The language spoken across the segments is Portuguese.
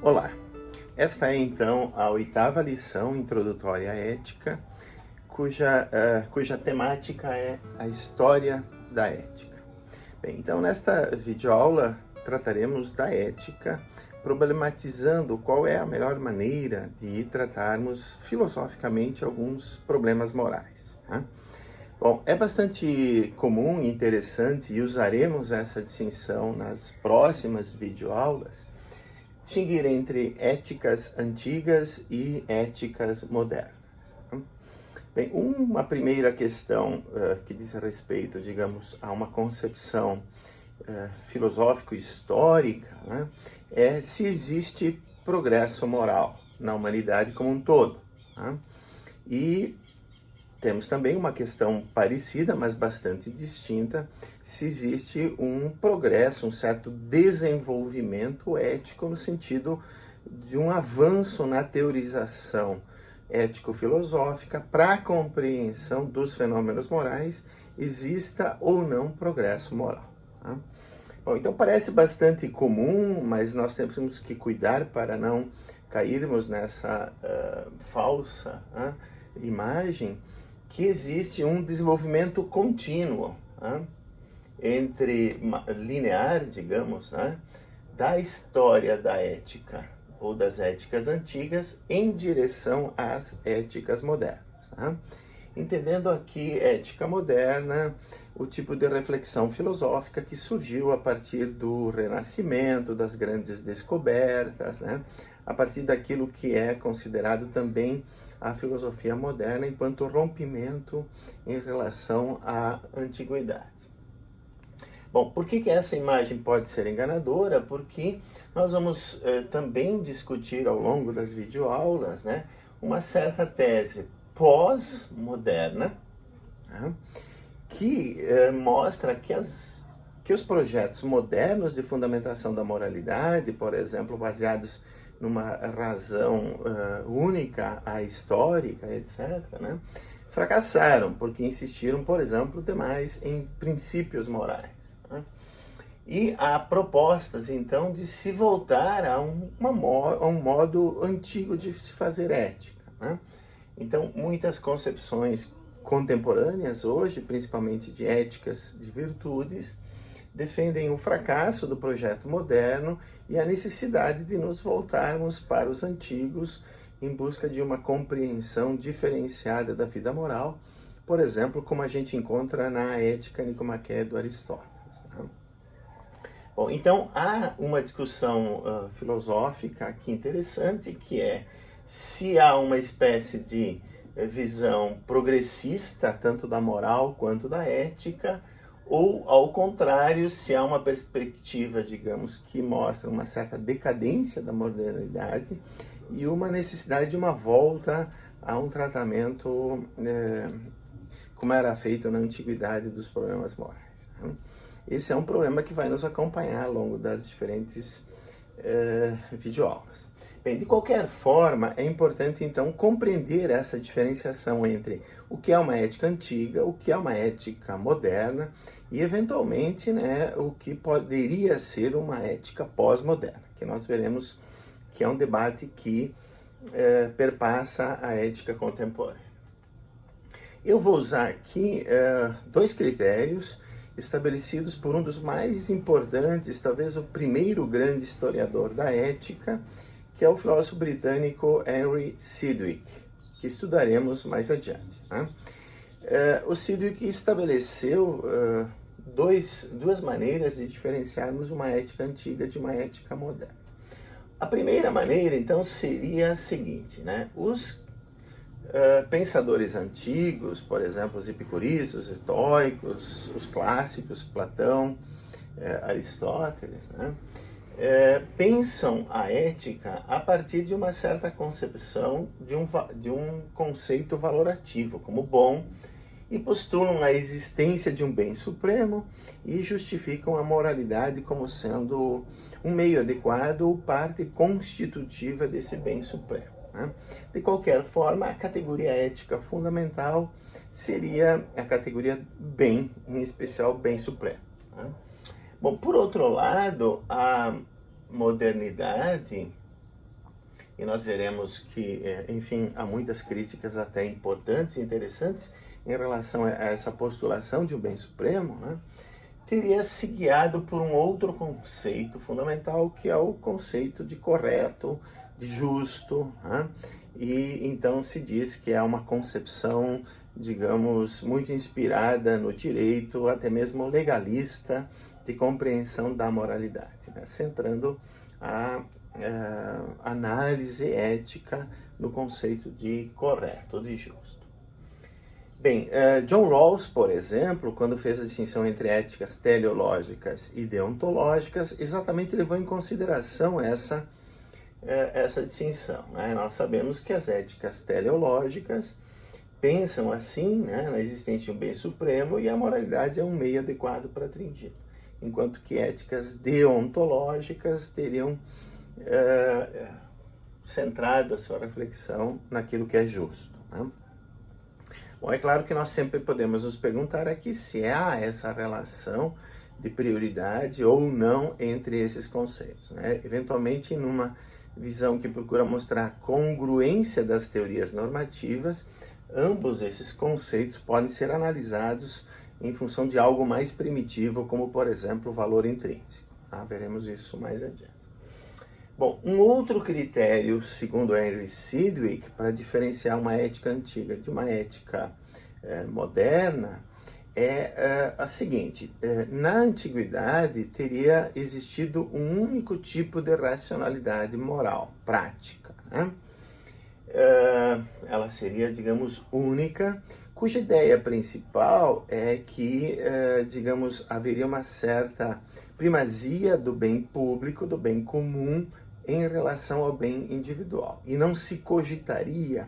Olá, esta é então a 8ª lição introdutória à ética, cuja temática é a história da ética. Bem, então nesta videoaula trataremos da ética, problematizando qual é a melhor maneira de tratarmos filosoficamente alguns problemas morais. Bom, é bastante comum e interessante, e usaremos essa distinção nas próximas videoaulas, distinguir entre éticas antigas e éticas modernas. Bem, uma primeira questão que diz respeito, digamos, a uma concepção filosófico-histórica, é se existe progresso moral na humanidade como um todo. E temos também uma questão parecida, mas bastante distinta, se existe um progresso, um certo desenvolvimento ético no sentido de um avanço na teorização ético-filosófica para a compreensão dos fenômenos morais, exista ou não progresso moral. Bom, então parece bastante comum, mas nós temos que cuidar para não cairmos nessa falsa imagem que existe um desenvolvimento contínuo, linear, digamos, da história da ética ou das éticas antigas em direção às éticas modernas. Entendendo aqui ética moderna, o tipo de reflexão filosófica que surgiu a partir do Renascimento, das grandes descobertas, a partir daquilo que é considerado também a filosofia moderna enquanto rompimento em relação à antiguidade. Bom, por que essa imagem pode ser enganadora? Porque nós vamos também discutir ao longo das videoaulas, uma certa tese pós-moderna, que mostra que os projetos modernos de fundamentação da moralidade, por exemplo, baseados numa razão única, histórica, etc., fracassaram, porque insistiram, por exemplo, demais em princípios morais. E há propostas, então, de se voltar a um modo antigo de se fazer ética. Então, muitas concepções contemporâneas hoje, principalmente de éticas de virtudes, defendem o fracasso do projeto moderno e a necessidade de nos voltarmos para os antigos em busca de uma compreensão diferenciada da vida moral, por exemplo, como a gente encontra na Ética Nicomaqueia do Aristóteles. Bom, então há uma discussão filosófica aqui interessante, que é se há uma espécie de visão progressista, tanto da moral quanto da ética, ou, ao contrário, se há uma perspectiva, digamos, que mostra uma certa decadência da modernidade e uma necessidade de uma volta a um tratamento como era feito na antiguidade dos problemas morais. Esse é um problema que vai nos acompanhar ao longo das diferentes videoaulas. Bem, de qualquer forma, é importante, então, compreender essa diferenciação entre o que é uma ética antiga, o que é uma ética moderna e, eventualmente, o que poderia ser uma ética pós-moderna, que nós veremos que é um debate que perpassa a ética contemporânea. Eu vou usar aqui dois critérios estabelecidos por um dos mais importantes, talvez o primeiro grande historiador da ética, que é o filósofo britânico Henry Sidgwick, que estudaremos mais adiante. O Sidgwick estabeleceu duas maneiras de diferenciarmos uma ética antiga de uma ética moderna. A primeira maneira, então, seria a seguinte, os pensadores antigos, por exemplo, os epicuristas, os estoicos, os clássicos, Platão, Aristóteles, pensam a ética a partir de uma certa concepção de um conceito valorativo como bom, e postulam a existência de um bem supremo e justificam a moralidade como sendo um meio adequado ou parte constitutiva desse bem supremo. De qualquer forma, a categoria ética fundamental seria a categoria bem, em especial bem supremo. Bom, por outro lado, a modernidade e nós veremos que, enfim, há muitas críticas até importantes e interessantes em relação a essa postulação de um bem supremo, né, teria se guiado por um outro conceito fundamental, que é o conceito de correto, de justo, né? E então se diz que é uma concepção, digamos, muito inspirada no direito, até mesmo legalista, de compreensão da moralidade, né? Centrando a análise ética no conceito de correto, de justo. Bem, John Rawls, por exemplo, quando fez a distinção entre éticas teleológicas e deontológicas, exatamente levou em consideração essa distinção, né? Nós sabemos que as éticas teleológicas pensam assim, né, na existência de um bem supremo, e a moralidade é um meio adequado para atingi-lo, enquanto que éticas deontológicas teriam centrado a sua reflexão naquilo que é justo, né? Bom, é claro que nós sempre podemos nos perguntar aqui se há essa relação de prioridade ou não entre esses conceitos, né? Eventualmente, numa visão que procura mostrar a congruência das teorias normativas, ambos esses conceitos podem ser analisados em função de algo mais primitivo, como, por exemplo, o valor intrínseco. Veremos isso mais adiante. Bom, um outro critério, segundo Henry Sidgwick, para diferenciar uma ética antiga de uma ética moderna, é a seguinte: na antiguidade teria existido um único tipo de racionalidade moral, prática, né? Ela seria, digamos, única, cuja ideia principal é que, digamos, haveria uma certa primazia do bem público, do bem comum, em relação ao bem individual. E não se cogitaria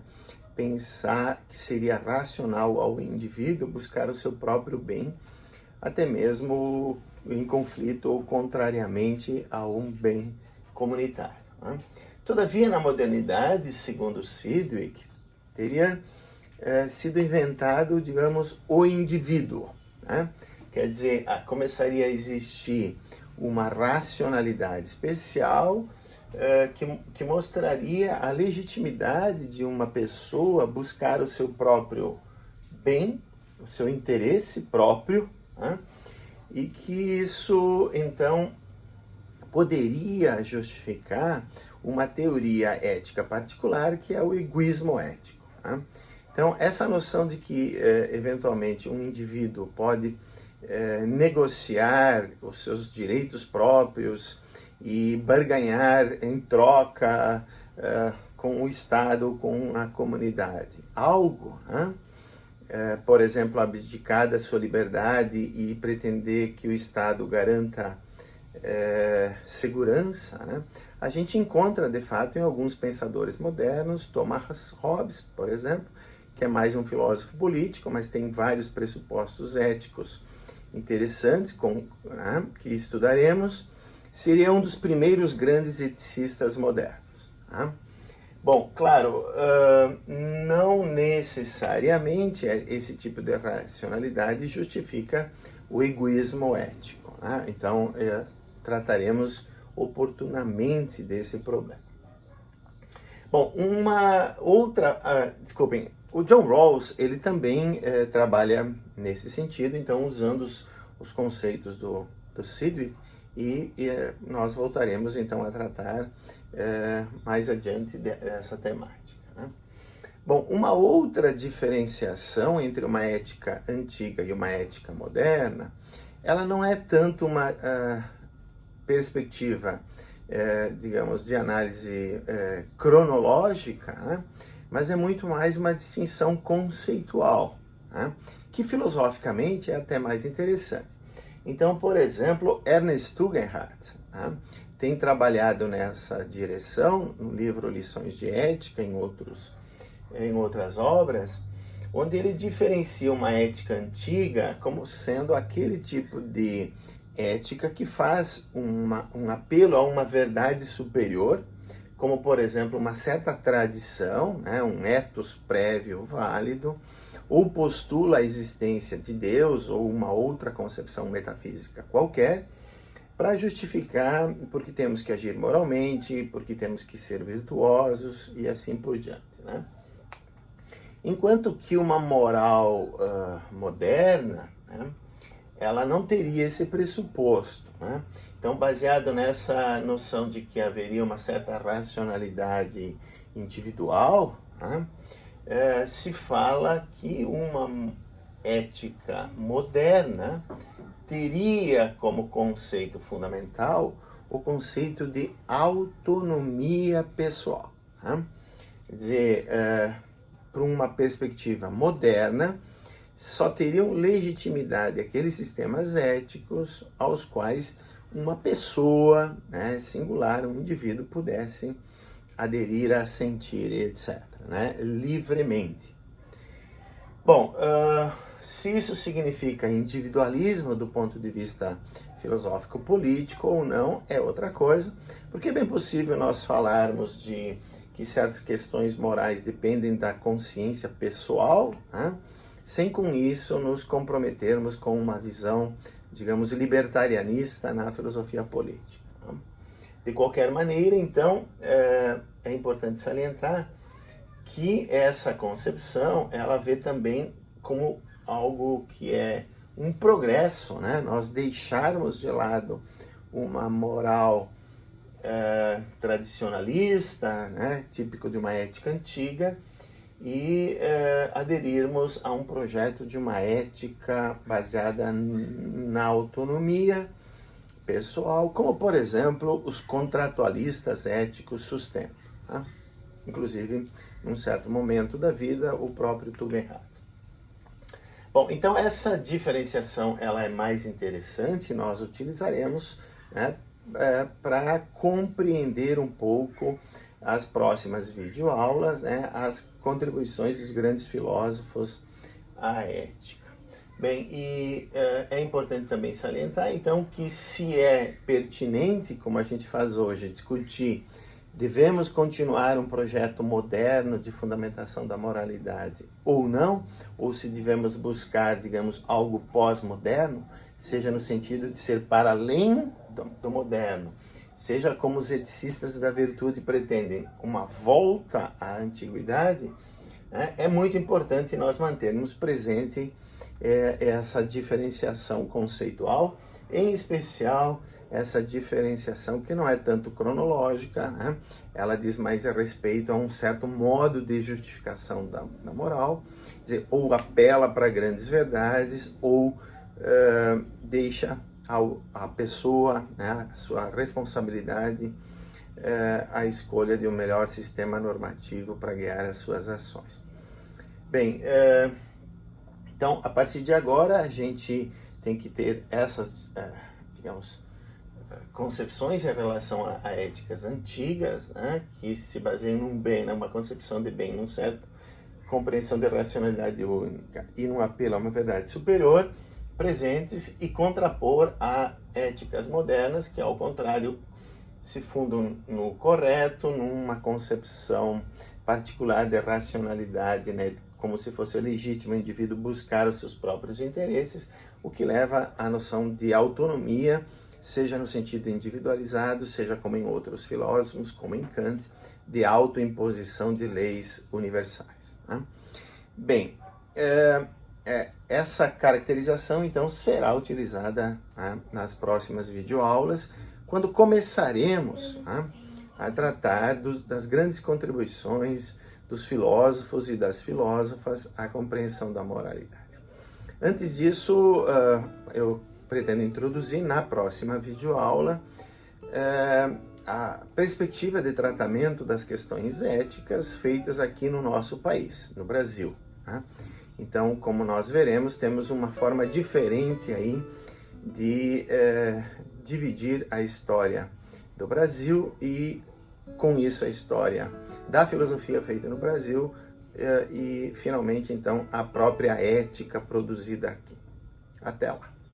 pensar que seria racional ao indivíduo buscar o seu próprio bem, até mesmo em conflito ou contrariamente a um bem comunitário, né? Todavia, na modernidade, segundo Sidgwick, teria sido inventado, digamos, o indivíduo, né? Quer dizer, começaria a existir uma racionalidade especial que mostraria a legitimidade de uma pessoa buscar o seu próprio bem, o seu interesse próprio, né? E que isso, então, poderia justificar uma teoria ética particular, que é o egoísmo ético, né? Então, essa noção de que, eventualmente, um indivíduo pode negociar os seus direitos próprios e barganhar em troca com o Estado, com a comunidade, algo, né? Por exemplo, abdicar da sua liberdade e pretender que o Estado garanta segurança, né? A gente encontra, de fato, em alguns pensadores modernos, Thomas Hobbes, por exemplo, que é mais um filósofo político, mas tem vários pressupostos éticos interessantes, né, que estudaremos. Seria um dos primeiros grandes eticistas modernos, né? Bom, claro, não necessariamente esse tipo de racionalidade justifica o egoísmo ético, né? Então, trataremos oportunamente desse problema. Bom, desculpem, o John Rawls, ele também trabalha nesse sentido, então usando os conceitos do Sidgwick, e nós voltaremos então a tratar mais adiante dessa temática, né? Bom, uma outra diferenciação entre uma ética antiga e uma ética moderna, ela não é tanto uma perspectiva, digamos, de análise cronológica, né? Mas é muito mais uma distinção conceitual, né? Que filosoficamente é até mais interessante. Então, por exemplo, Ernest Tugendhat, né, tem trabalhado nessa direção no livro Lições de Ética, em outras obras, onde ele diferencia uma ética antiga como sendo aquele tipo de ética que faz um apelo a uma verdade superior, como, por exemplo, uma certa tradição, né, um ethos prévio válido, ou postula a existência de Deus ou uma outra concepção metafísica qualquer, para justificar porque temos que agir moralmente, porque temos que ser virtuosos e assim por diante, né? Enquanto que uma moral moderna, né, ela não teria esse pressuposto, né? Então, baseado nessa noção de que haveria uma certa racionalidade individual, né, se fala que uma ética moderna teria como conceito fundamental o conceito de autonomia pessoal, né? Quer dizer, para uma perspectiva moderna, só teriam legitimidade aqueles sistemas éticos aos quais uma pessoa, né, singular, um indivíduo, pudesse aderir, assentir, etc., né, livremente. Bom, se isso significa individualismo do ponto de vista filosófico-político ou não, é outra coisa, porque é bem possível nós falarmos de que certas questões morais dependem da consciência pessoal, né, sem com isso nos comprometermos com uma visão, digamos, libertarianista na filosofia política. De qualquer maneira, então, é importante salientar que essa concepção, ela vê também como algo que é um progresso, né? Nós deixarmos de lado uma moral tradicionalista, né? Típico de uma ética antiga, e aderirmos a um projeto de uma ética baseada na autonomia pessoal, como, por exemplo, os contratualistas éticos sustentam, né? Inclusive, num certo momento da vida, o próprio Tugendhat. Bom, então essa diferenciação ela é mais interessante, nós utilizaremos, né, para compreender um pouco as próximas videoaulas, né, as contribuições dos grandes filósofos à ética. Bem, e é importante também salientar, então, que se é pertinente, como a gente faz hoje, discutir, devemos continuar um projeto moderno de fundamentação da moralidade ou não, ou se devemos buscar, digamos, algo pós-moderno, seja no sentido de ser para além do moderno, seja como os eticistas da virtude pretendem, uma volta à antiguidade, né, é muito importante nós mantermos presente essa diferenciação conceitual, em especial essa diferenciação que não é tanto cronológica, né? Ela diz mais a respeito a um certo modo de justificação da moral, quer dizer, ou apela para grandes verdades, ou deixa a pessoa, né, a sua responsabilidade, a escolha de um melhor sistema normativo para guiar as suas ações. Bem, então, a partir de agora, a gente tem que ter essas, digamos, concepções em relação a éticas antigas, né, que se baseiam num bem, numa concepção de bem, num certo compreensão de racionalidade única e num apelo a uma verdade superior, presentes, e contrapor a éticas modernas, que, ao contrário, se fundam no correto, numa concepção particular de racionalidade, né, como se fosse legítimo o indivíduo buscar os seus próprios interesses, o que leva à noção de autonomia, seja no sentido individualizado, seja como em outros filósofos, como em Kant, de autoimposição de leis universais, né? Bem, essa caracterização, então, será utilizada, né, nas próximas videoaulas, quando começaremos, né, a tratar das grandes contribuições dos filósofos e das filósofas à compreensão da moralidade. Antes disso, eu pretendo introduzir na próxima videoaula a perspectiva de tratamento das questões éticas feitas aqui no nosso país, no Brasil, né? Então, como nós veremos, temos uma forma diferente aí de dividir a história do Brasil e, com isso, a história da filosofia feita no Brasil e, finalmente, então, a própria ética produzida aqui. Até lá!